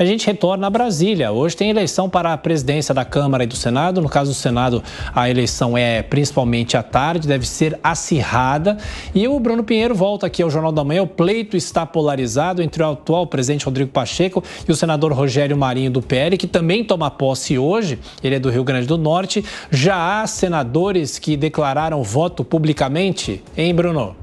A gente retorna a Brasília. Hoje tem eleição para a presidência da Câmara e do Senado. No caso do Senado, a eleição é principalmente à tarde, deve ser acirrada. E o Bruno Pinheiro volta aqui ao Jornal da Manhã. O pleito está polarizado entre o atual presidente Rodrigo Pacheco e o senador Rogério Marinho do PL, que também toma posse hoje. Ele é do Rio Grande do Norte. Já há senadores que declararam voto publicamente, hein, Bruno?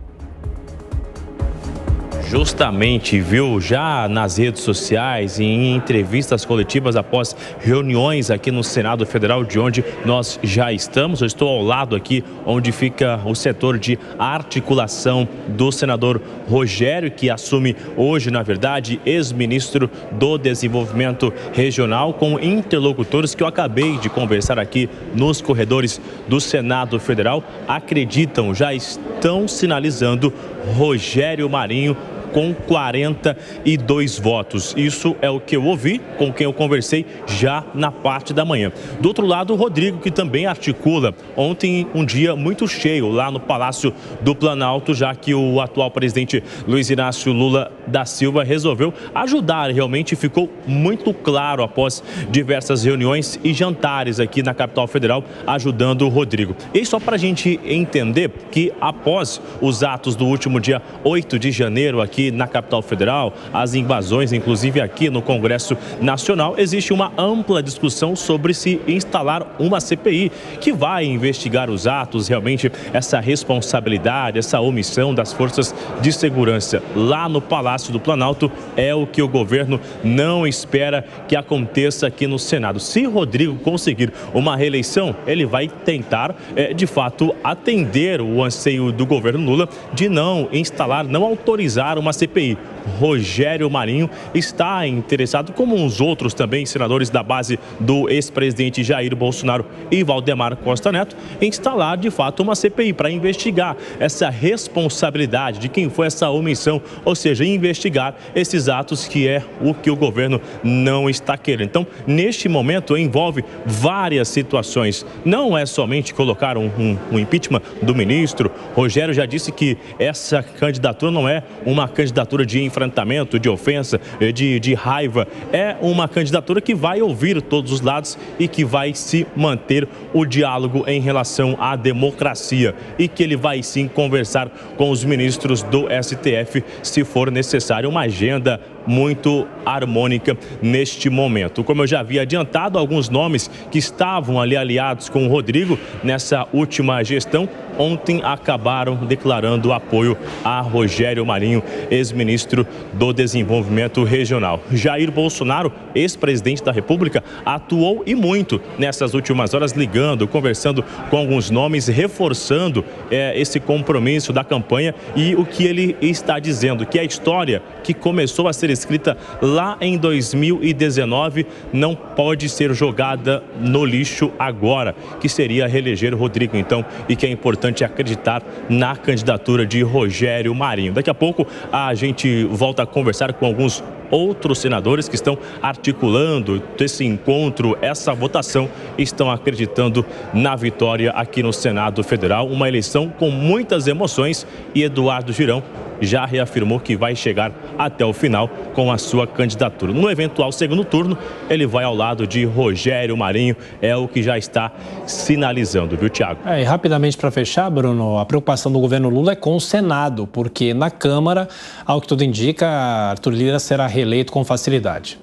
Justamente, viu, já nas redes sociais e em entrevistas coletivas após reuniões aqui no Senado Federal, de onde nós já estamos. Eu estou ao lado aqui, onde fica o setor de articulação do senador Rogério, que assume hoje, na verdade, ex-ministro do Desenvolvimento Regional, com interlocutores que eu acabei de conversar aqui nos corredores do Senado Federal. Acreditam, já estão sinalizando Rogério Marinho com 42 votos. Isso é o que eu ouvi com quem eu conversei já na parte da manhã. Do outro lado, o Rodrigo, que também articula. Ontem, um dia muito cheio lá no Palácio do Planalto, já que o atual presidente Luiz Inácio Lula da Silva resolveu ajudar. Realmente ficou muito claro após diversas reuniões e jantares aqui na capital federal, ajudando o Rodrigo. E só para a gente entender que após os atos do último dia 8 de janeiro aqui na capital federal, as invasões, inclusive aqui no Congresso Nacional, existe uma ampla discussão sobre se instalar uma CPI que vai investigar os atos, realmente essa responsabilidade, essa omissão das forças de segurança lá no Palácio do Planalto é o que o governo não espera que aconteça aqui no Senado. Se Rodrigo conseguir uma reeleição, ele vai tentar, de fato, atender o anseio do governo Lula de não instalar, não autorizar uma CPI. Rogério Marinho está interessado, como uns outros também senadores da base do ex-presidente Jair Bolsonaro e Valdemar Costa Neto, em instalar de fato uma CPI para investigar essa responsabilidade de quem foi essa omissão, ou seja, investigar esses atos, que é o que o governo não está querendo. Então, neste momento, envolve várias situações. Não é somente colocar um impeachment do ministro. Rogério já disse que essa candidatura não é uma candidatura de enfrentamento, de ofensa, de raiva. É uma candidatura que vai ouvir todos os lados e que vai se manter o diálogo em relação à democracia, e que ele vai sim conversar com os ministros do STF se for necessário. Uma agenda muito harmônica neste momento. Como eu já havia adiantado, alguns nomes que estavam ali aliados com o Rodrigo nessa última gestão, ontem acabaram declarando apoio a Rogério Marinho, ex-ministro do Desenvolvimento Regional. Jair Bolsonaro, ex-presidente da República, atuou e muito nessas últimas horas, ligando, conversando com alguns nomes, reforçando esse compromisso da campanha e o que ele está dizendo, que a história que começou a ser escrita lá em 2019 não pode ser jogada no lixo agora, que seria reeleger o Rodrigo, então, e que é importante acreditar na candidatura de Rogério Marinho. Daqui a pouco a gente volta a conversar com alguns outros senadores que estão articulando esse encontro, essa votação, estão acreditando na vitória aqui no Senado Federal. Uma eleição com muitas emoções, e Eduardo Girão já reafirmou que vai chegar até o final com a sua candidatura. No eventual segundo turno, ele vai ao lado de Rogério Marinho, é o que já está sinalizando, viu, Tiago? E rapidamente para fechar, Bruno, a preocupação do governo Lula é com o Senado, porque na Câmara, ao que tudo indica, Arthur Lira será reeleito com facilidade.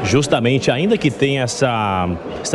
Justamente, ainda que tenha essa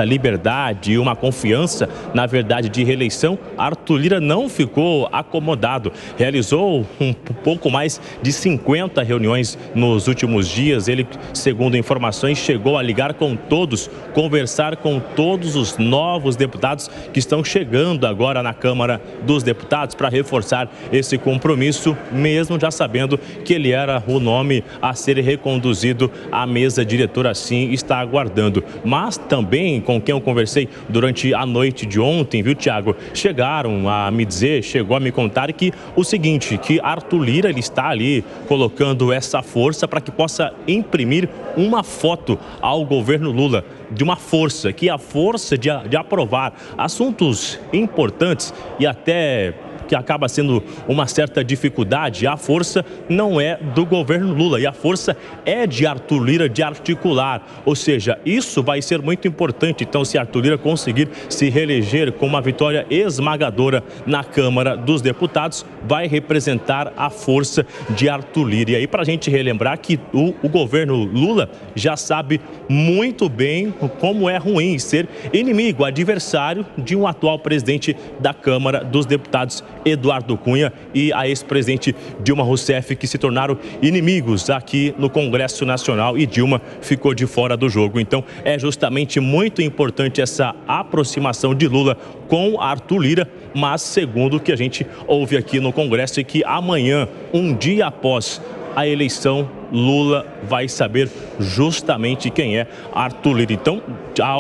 liberdade e uma confiança, na verdade, de reeleição, Arthur Lira não ficou acomodado. Realizou um pouco mais de 50 reuniões nos últimos dias. Ele, segundo informações, chegou a ligar com todos, conversar com todos os novos deputados que estão chegando agora na Câmara dos Deputados para reforçar esse compromisso, mesmo já sabendo que ele era o nome a ser reconduzido à mesa diretora. Assim, está aguardando. Mas também, com quem eu conversei durante a noite de ontem, viu, Tiago, chegaram a me dizer, chegou a me contar que o seguinte, que Arthur Lira, ele está ali colocando essa força para que possa imprimir uma foto ao governo Lula, de uma força, que é a força de aprovar assuntos importantes e até que acaba sendo uma certa dificuldade, a força não é do governo Lula e a força é de Arthur Lira de articular. Ou seja, isso vai ser muito importante. Então, se Arthur Lira conseguir se reeleger com uma vitória esmagadora na Câmara dos Deputados, vai representar a força de Arthur Lira. E aí, para a gente relembrar que o governo Lula já sabe muito bem como é ruim ser inimigo, adversário de um atual presidente da Câmara dos Deputados, Eduardo Cunha, e a ex-presidente Dilma Rousseff, que se tornaram inimigos aqui no Congresso Nacional, e Dilma ficou de fora do jogo. Então, é justamente muito importante essa aproximação de Lula com Arthur Lira, mas segundo o que a gente ouve aqui no Congresso, é que amanhã, um dia após a eleição, Lula vai saber justamente quem é Arthur Lira. Então,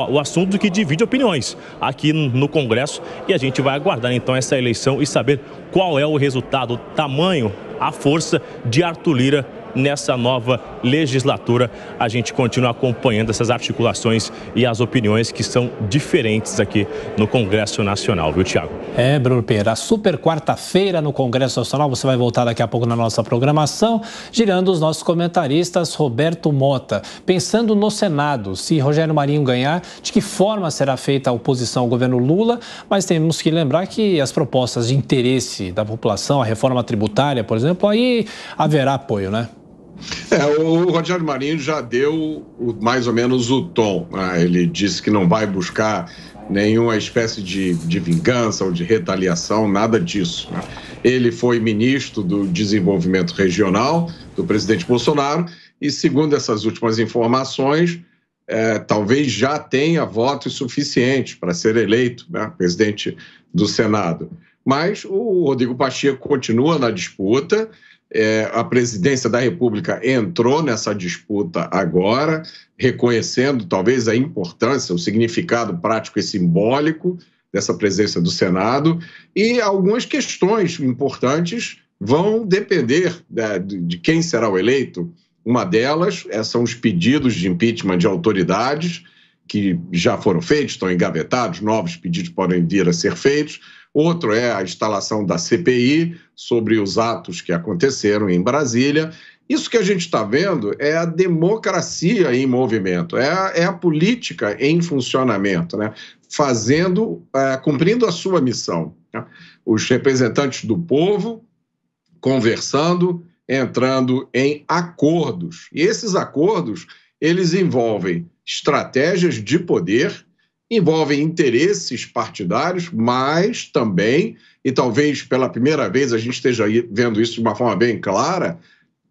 o assunto que divide opiniões aqui no Congresso, e a gente vai aguardar então essa eleição e saber qual é o resultado, o tamanho, a força de Arthur Lira nessa nova legislatura. A gente continua acompanhando essas articulações e as opiniões que são diferentes aqui no Congresso Nacional, viu, Thiago? Bruno Pinheiro, a super quarta-feira no Congresso Nacional, você vai voltar daqui a pouco na nossa programação, girando os nossos comentaristas. Roberto Mota, pensando no Senado, se Rogério Marinho ganhar, de que forma será feita a oposição ao governo Lula? Mas temos que lembrar que as propostas de interesse da população, a reforma tributária, por exemplo, aí haverá apoio, né? O Rogério Marinho já deu mais ou menos o tom, né? Ele disse que não vai buscar nenhuma espécie de vingança ou de retaliação, nada disso, né? Ele foi ministro do Desenvolvimento Regional do presidente Bolsonaro e, segundo essas últimas informações, talvez já tenha votos suficientes para ser eleito, né, presidente do Senado. Mas o Rodrigo Pacheco continua na disputa. A presidência da República entrou nessa disputa agora, reconhecendo talvez a importância, o significado prático e simbólico dessa presença do Senado, e algumas questões importantes vão depender de quem será o eleito. Uma delas são os pedidos de impeachment de autoridades que já foram feitos, estão engavetados, novos pedidos podem vir a ser feitos. Outro é a instalação da CPI sobre os atos que aconteceram em Brasília. Isso que a gente está vendo é a democracia em movimento, é a política em funcionamento, né? Cumprindo a sua missão, né? Os representantes do povo conversando, entrando em acordos. E esses acordos, eles envolvem estratégias de poder, envolvem interesses partidários, mas também, e talvez pela primeira vez a gente esteja vendo isso de uma forma bem clara,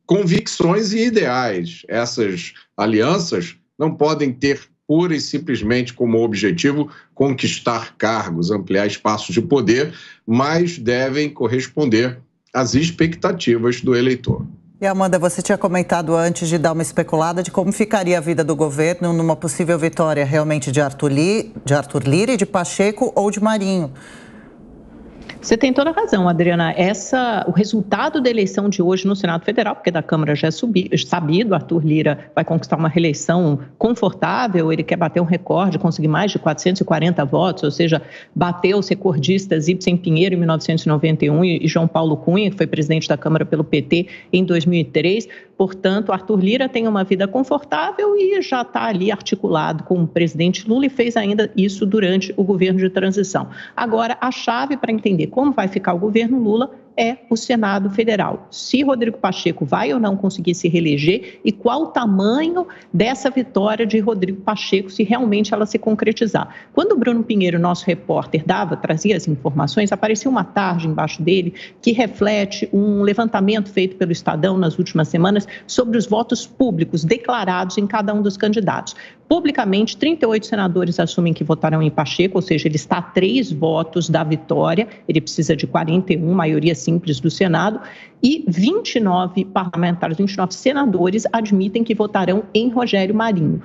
convicções e ideais. Essas alianças não podem ter pura e simplesmente como objetivo conquistar cargos, ampliar espaços de poder, mas devem corresponder às expectativas do eleitor. E, Amanda, você tinha comentado antes de dar uma especulada de como ficaria a vida do governo numa possível vitória realmente de Arthur Lira e de Pacheco ou de Marinho. Você tem toda a razão, Adriana. O resultado da eleição de hoje no Senado Federal, porque da Câmara já é sabido, Arthur Lira vai conquistar uma reeleição confortável, ele quer bater um recorde, conseguir mais de 440 votos, ou seja, bateu os recordistas Ibsen Pinheiro em 1991 e João Paulo Cunha, que foi presidente da Câmara pelo PT em 2003. Portanto, Arthur Lira tem uma vida confortável e já está ali articulado com o presidente Lula e fez ainda isso durante o governo de transição. Agora, a chave para entender como vai ficar o governo Lula é o Senado Federal. Se Rodrigo Pacheco vai ou não conseguir se reeleger e qual o tamanho dessa vitória de Rodrigo Pacheco, se realmente ela se concretizar. Quando o Bruno Pinheiro, nosso repórter, trazia as informações, apareceu uma tarde embaixo dele que reflete um levantamento feito pelo Estadão nas últimas semanas sobre os votos públicos declarados em cada um dos candidatos. Publicamente, 38 senadores assumem que votarão em Pacheco, ou seja, ele está a 3 votos da vitória, ele precisa de 41, maioria simples do Senado, e 29 parlamentares, 29 senadores admitem que votarão em Rogério Marinho.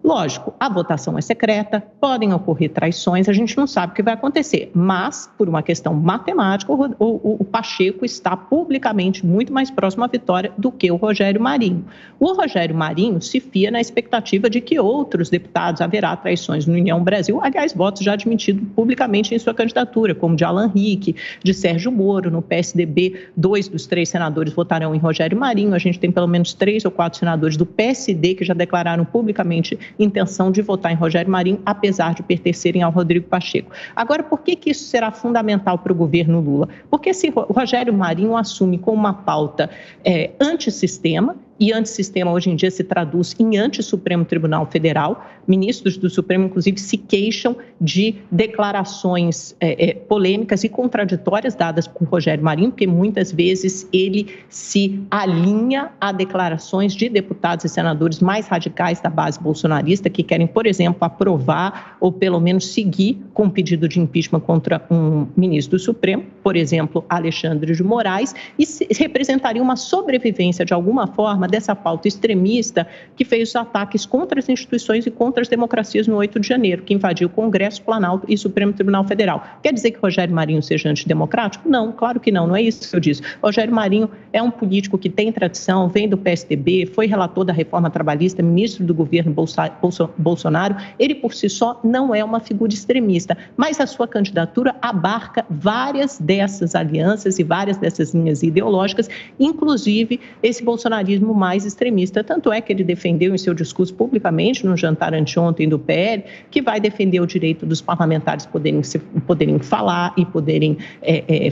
Lógico, a votação é secreta, podem ocorrer traições, a gente não sabe o que vai acontecer, mas, por uma questão matemática, o Pacheco está publicamente muito mais próximo à vitória do que o Rogério Marinho. O Rogério Marinho se fia na expectativa de que outros deputados haverá traições no União Brasil, aliás, votos já admitidos publicamente em sua candidatura, como de Alan Rick, de Sérgio Moro, no PSDB, 2 dos 3 senadores votarão em Rogério Marinho, a gente tem pelo menos 3 ou 4 senadores do PSD que já declararam publicamente intenção de votar em Rogério Marinho, apesar de pertencerem ao Rodrigo Pacheco. Agora, por que isso será fundamental para o governo Lula? Porque se Rogério Marinho assume com uma pauta antissistema, e antissistema hoje em dia se traduz em anti-Supremo Tribunal Federal. Ministros do Supremo, inclusive, se queixam de declarações polêmicas e contraditórias dadas por Rogério Marinho, porque muitas vezes ele se alinha a declarações de deputados e senadores mais radicais da base bolsonarista, que querem, por exemplo, aprovar ou pelo menos seguir com um pedido de impeachment contra um ministro do Supremo, por exemplo, Alexandre de Moraes, e representaria uma sobrevivência, de alguma forma, dessa pauta extremista que fez os ataques contra as instituições e contra as democracias no 8 de janeiro, que invadiu o Congresso, Planalto e Supremo Tribunal Federal. Quer dizer que Rogério Marinho seja antidemocrático? Não, claro que não, não é isso que eu disse. Rogério Marinho é um político que tem tradição, vem do PSDB, foi relator da reforma trabalhista, ministro do governo Bolsonaro. Ele, por si só, não é uma figura extremista, mas a sua candidatura abarca várias dessas alianças e várias dessas linhas ideológicas, inclusive esse bolsonarismo mais extremista. Tanto é que ele defendeu em seu discurso publicamente, no jantar anteontem do PL, que vai defender o direito dos parlamentares poderem falar e poderem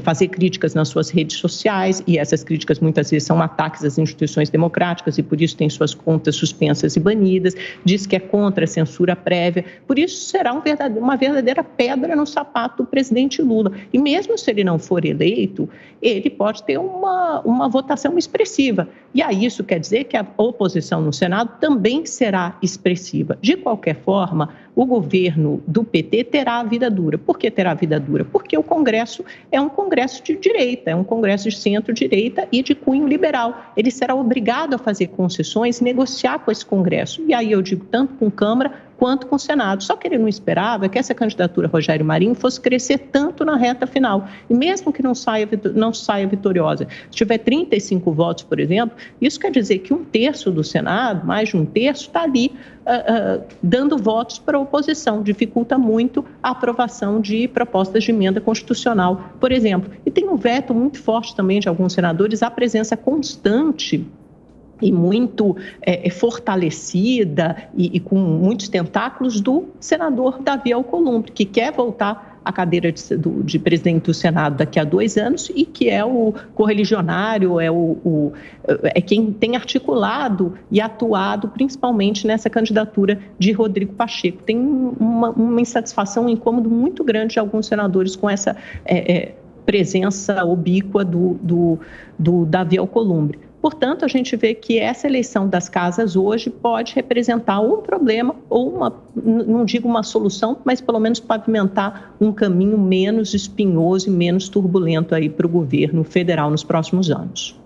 fazer críticas nas suas redes sociais, e essas críticas muitas vezes são ataques às instituições democráticas e por isso tem suas contas suspensas e banidas, diz que é contra a censura prévia, por isso será uma verdadeira pedra no sapato do presidente Lula. E mesmo se ele não for eleito, ele pode ter uma votação expressiva. E aí isso quer dizer que a oposição no Senado também será expressiva. De qualquer forma, o governo do PT terá a vida dura. Por que terá a vida dura? Porque o Congresso é um Congresso de direita, é um Congresso de centro-direita e de cunho liberal. Ele será obrigado a fazer concessões e negociar com esse Congresso. E aí eu digo tanto com Câmara quanto com o Senado. Só que ele não esperava que essa candidatura Rogério Marinho fosse crescer tanto na reta final. E mesmo que não saia vitoriosa, se tiver 35 votos, por exemplo, isso quer dizer que 1/3 do Senado, mais de 1/3, está ali dando votos para a oposição. Dificulta muito a aprovação de propostas de emenda constitucional, por exemplo. E tem um veto muito forte também de alguns senadores à presença constante e muito fortalecida e com muitos tentáculos do senador Davi Alcolumbre, que quer voltar à cadeira de presidente do Senado daqui a 2 anos e que é o correligionário, é quem tem articulado e atuado principalmente nessa candidatura de Rodrigo Pacheco. Tem uma insatisfação, um incômodo muito grande de alguns senadores com essa presença ubíqua do Davi Alcolumbre. Portanto, a gente vê que essa eleição das casas hoje pode representar um problema ou não digo uma solução, mas pelo menos pavimentar um caminho menos espinhoso e menos turbulento aí para o governo federal nos próximos anos.